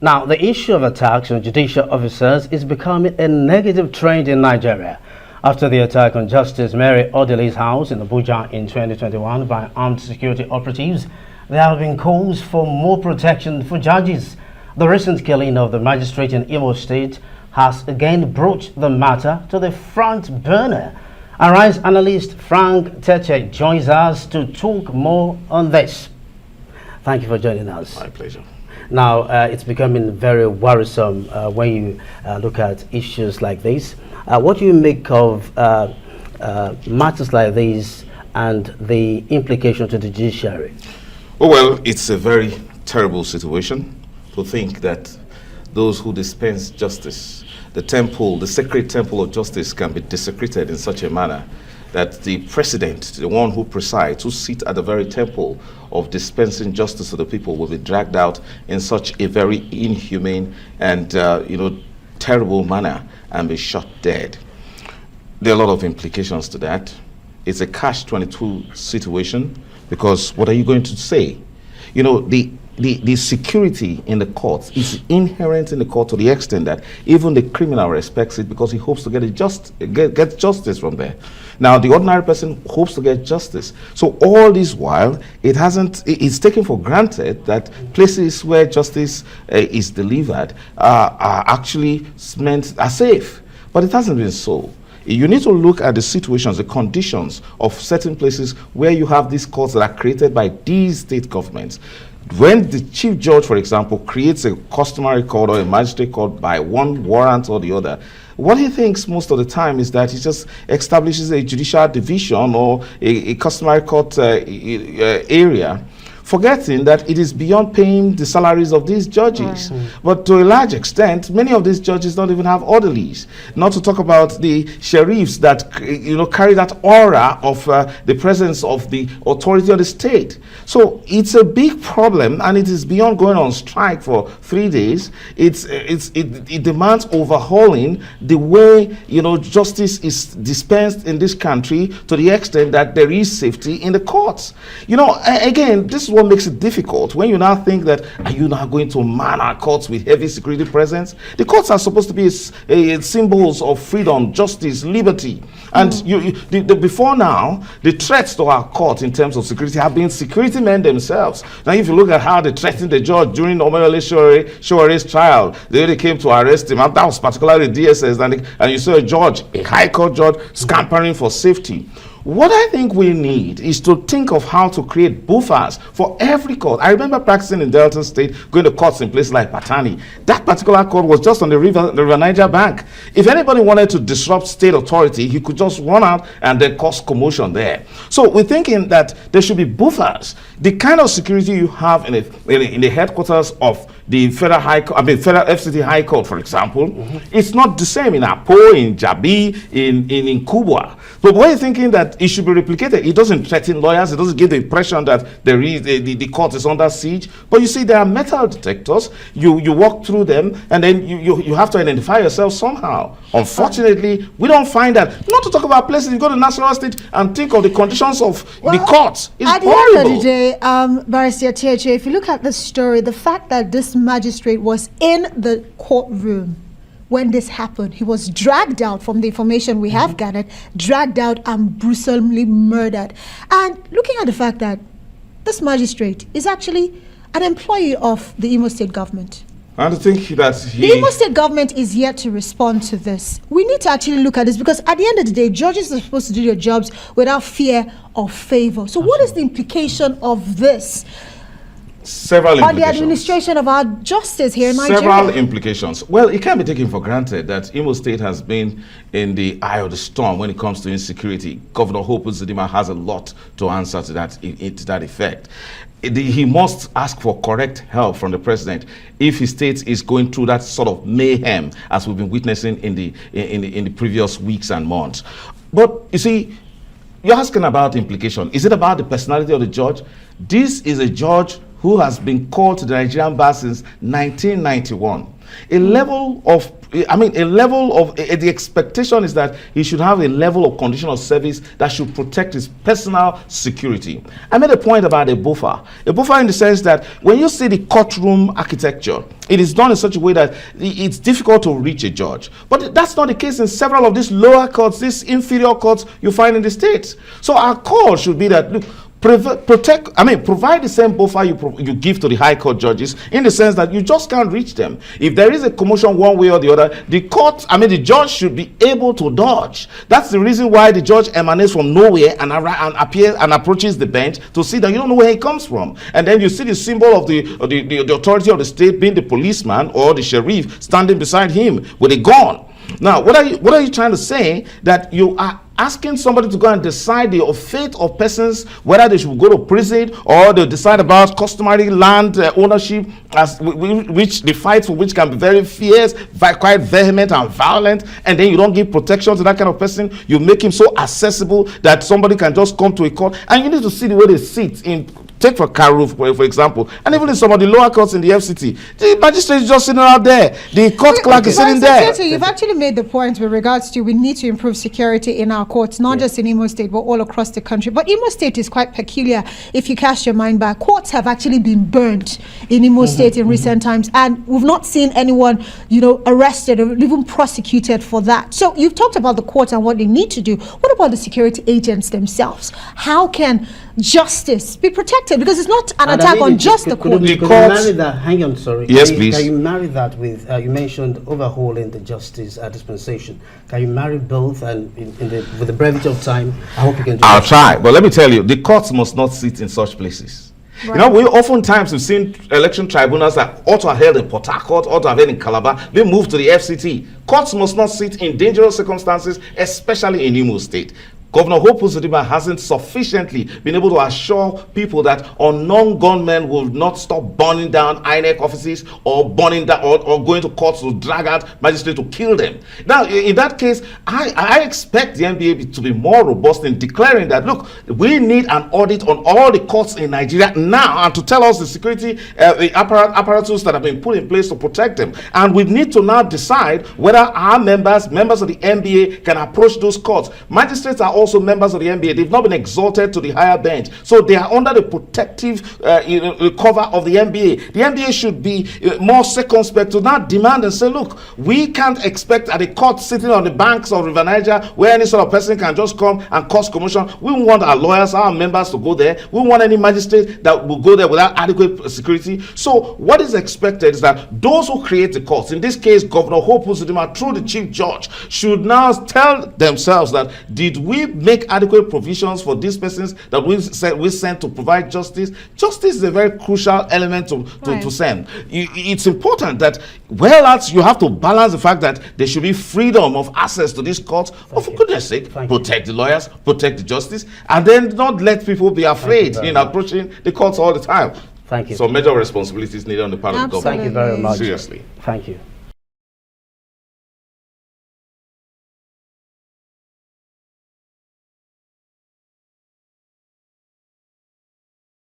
Now, the issue of attacks on judicial officers is becoming a negative trend in Nigeria. After the attack on Justice Mary Odele's house in Abuja in 2021 by armed security operatives, there have been calls for more protection for judges. The recent killing of the magistrate in Imo State has again brought the matter to the front burner. Arise analyst Frank Tietie joins us to talk more on this. Thank you for joining us. My pleasure. Now, it's becoming very worrisome when you look at issues like this. What do you make of matters like these and the implication to the judiciary? Oh, well, it's a very terrible situation to think that those who dispense justice, the sacred temple of justice, can be desecrated in such a manner that the president, the one who presides, who sits at the very temple of dispensing justice to the people, will be dragged out in such a very inhumane and terrible manner and be shot dead. There are a lot of implications to that. It's a catch-22 situation, because what are you going to say? You know, the security in the courts is inherent in the court to the extent that even the criminal respects it because he hopes to get justice from there. Now, the ordinary person hopes to get justice. So all this while, it's taken for granted that places where justice is delivered are safe. But it hasn't been so. You need to look at the situations, the conditions of certain places where you have these courts that are created by these state governments. When the chief judge, for example, creates a customary court or a magistrate court by one warrant or the other, what he thinks most of the time is that he just establishes a judicial division or a customary court area, forgetting that it is beyond paying the salaries of these judges. But to a large extent, many of these judges don't even have orderlies. Not to talk about the sheriffs that carry that aura of the presence of the authority of the state. So it's a big problem, and it is beyond going on strike for 3 days. It demands overhauling the way justice is dispensed in this country to the extent that there is safety in the courts. Again, this is what makes it difficult when you now think that, are you now going to man our courts with heavy security presence? The courts are supposed to be symbols of freedom, justice, liberty. And before now, the threats to our court in terms of security have been security men themselves. Now, if you look at how they threatened the judge during Omoyole Showere's trial, they came to arrest him. That was particularly DSS, and you saw a judge, a high court judge, scampering for safety. What I think we need is to think of how to create buffers for every court. I remember practicing in Delta State, going to courts in places like Patani. That particular court was just on the River Niger bank. If anybody wanted to disrupt state authority, he could just run out and then cause commotion there. So we're thinking that there should be buffers. The kind of security you have in the headquarters of the Federal FCT High Court, for example, it's not the same in Apo, in Jabi, in Kubwa. But when you're thinking that it should be replicated, it doesn't threaten lawyers, it doesn't give the impression that the court is under siege. But you see, there are metal detectors, you walk through them, and then you have to identify yourself somehow. Unfortunately, we don't find that. Not to talk about places, you go to National State and think of the conditions of the courts. It's at horrible. the end of the day, Barrister Tietie, if you look at the story, the fact that this magistrate was in the courtroom when this happened, he was dragged out, from the information we have gathered, dragged out and brutally murdered. And looking at the fact that this magistrate is actually an employee of the Imo State government. And to think that the Imo State government is yet to respond to this. We need to actually look at this, because at the end of the day, judges are supposed to do their jobs without fear or favor. So what is the implication of this? Several implications. On the administration of our justice here in Nigeria. Several implications. Well, it can't be taken for granted that Imo State has been in the eye of the storm when it comes to insecurity. Governor Hope Uzodinma has a lot to answer to that effect. He must ask for correct help from the president if his state is going through that sort of mayhem as we've been witnessing in the previous weeks and months. But you see, you're asking about implication. Is it about the personality of the judge? This is a judge who has been called to the Nigerian bar since 1991. A level of I mean, a level of, the expectation is that he should have a level of condition of service that should protect his personal security. I made a point about a buffer. A buffer in the sense that when you see the courtroom architecture, it is done in such a way that it's difficult to reach a judge. But that's not the case in several of these lower courts, these inferior courts you find in the states. So our call should be that, look, provide the same buffer you give to the high court judges, in the sense that you just can't reach them. If there is a commotion one way or the other, the judge should be able to dodge. That's the reason why the judge emanates from nowhere and appears and approaches the bench to see that you don't know where he comes from. And then you see the symbol of the authority of the state being the policeman or the sheriff standing beside him with a gun. Now, what are you trying to say? That you are asking somebody to go and decide the fate of persons, whether they should go to prison or they decide about customary land ownership, which the fight for which can be very fierce, quite vehement and violent, and then you don't give protection to that kind of person. You make him so accessible that somebody can just come to a court, and you need to see the way they sit in. Take for Karu, for example, and even in some of the lower courts in the FCT, the magistrate is just sitting out there. The court clerk is sitting there. You've actually made the point with regards to we need to improve security in our courts, not just in Imo State, but all across the country. But Imo State is quite peculiar. If you cast your mind back, courts have actually been burnt in Imo State in recent times, and we've not seen anyone, arrested or even prosecuted for that. So you've talked about the courts and what they need to do. What about the security agents themselves? How can justice be protected? Because it's not an attack on just the court. Could you marry that? Hang on, sorry. Yes, please. Can you marry that with, you mentioned overhauling the justice dispensation. Can you marry both? And with the brevity of time, I hope you can do I'll try. But let me tell you, the courts must not sit in such places. Right. We oftentimes have seen election tribunals that ought to have held in Port Harcourt, ought to have held in Calabar, be moved to the FCT. Courts must not sit in dangerous circumstances, especially in Imo State. Governor Hope Uzodimma hasn't sufficiently been able to assure people that unknown gunmen will not stop burning down INEC offices or burning down or going to courts to drag out magistrates to kill them. Now, in that case, I expect the NBA to be more robust in declaring that, look, we need an audit on all the courts in Nigeria now, and to tell us the security apparatus that have been put in place to protect them. And we need to now decide whether our members of the NBA, can approach those courts. Magistrates are also members of the NBA. They've not been exalted to the higher bench, so they are under the protective cover of the NBA. The NBA should be more circumspect to now demand and say, look, we can't expect at a court sitting on the banks of River Niger where any sort of person can just come and cause commotion. We want our lawyers, our members to go there. We want any magistrate that will go there without adequate security. So what is expected is that those who create the courts, in this case Governor Hope Uzodimma through the chief judge, should now tell themselves that, did we make adequate provisions for these persons that we sent to provide justice? Justice is a very crucial element to send. It's important that, you have to balance the fact that there should be freedom of access to these courts. For goodness sake, protect the lawyers, protect the justice, and then not let people be afraid in approaching the courts all the time. Thank you. So major responsibilities needed on the part of the government. Thank you very much. Seriously. Thank you.